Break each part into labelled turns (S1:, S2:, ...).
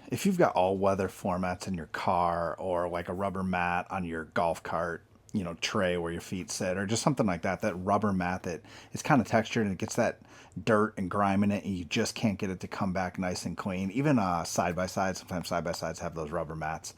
S1: if you've got all weather floor mats in your car, or like a rubber mat on your golf cart, tray where your feet sit, or just something like that, that rubber mat that is kind of textured and it gets that dirt and grime in it, and you just can't get it to come back nice and clean. Even side by side, sometimes side by sides have those rubber mats.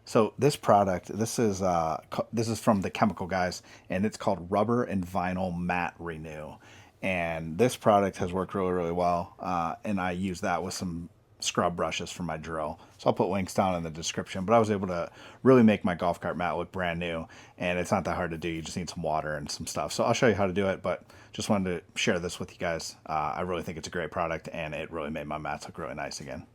S1: So this product, this is from the Chemical Guys, and it's called Rubber and Vinyl Matte Renew. And this product has worked really, really well. And I use that with some scrub brushes for my drill. So I'll put links down in the description. But I was able to really make my golf cart mat look brand new, and it's not that hard to do. You just need some water and some stuff. So I'll show you how to do it. But just wanted to share this with you guys. I really think it's a great product, and it really made my mats look really nice again.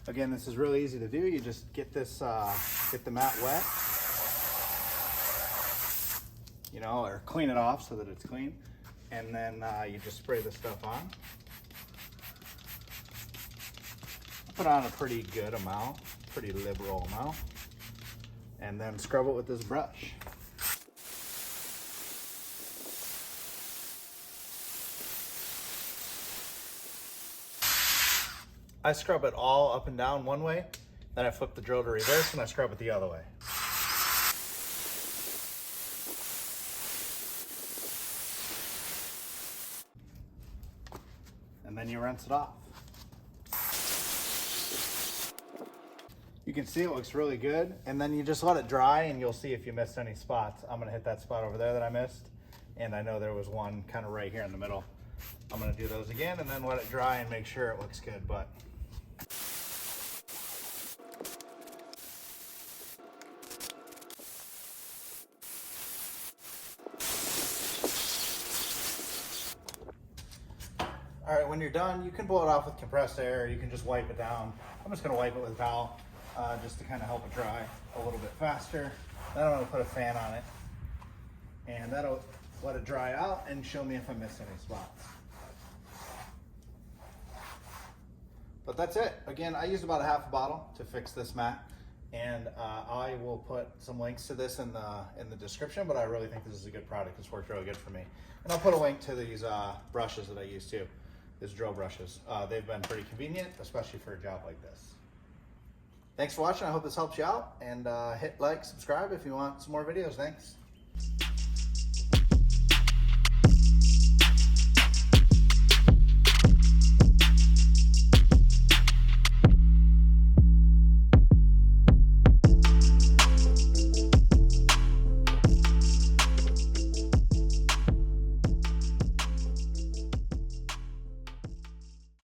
S1: Again, this is really easy to do. You just get get the mat wet, or clean it off so that it's clean. And then you just spray this stuff on. Put on a pretty good amount, pretty liberal amount. And then scrub it with this brush. I scrub it all up and down one way, then I flip the drill to reverse and I scrub it the other way. And then you rinse it off. You can see it looks really good, and then you just let it dry and you'll see if you missed any spots. I'm gonna hit that spot over there that I missed, and I know there was one kind of right here in the middle. I'm gonna do those again and then let it dry and make sure it looks good. But all right, when you're done, you can blow it off with compressed air, or you can just wipe it down. I'm just gonna wipe it with a towel, just to kind of help it dry a little bit faster. Then I'm gonna put a fan on it, and that'll let it dry out and show me if I missed any spots. But that's it. Again, I used about a half a bottle to fix this mat, and I will put some links to this in the description, but I really think this is a good product. It's worked really good for me. And I'll put a link to these brushes that I use too, these drill brushes. They've been pretty convenient, especially for a job like this. Thanks for watching. I hope this helps you out, and hit like, subscribe if you want some more videos. Thanks.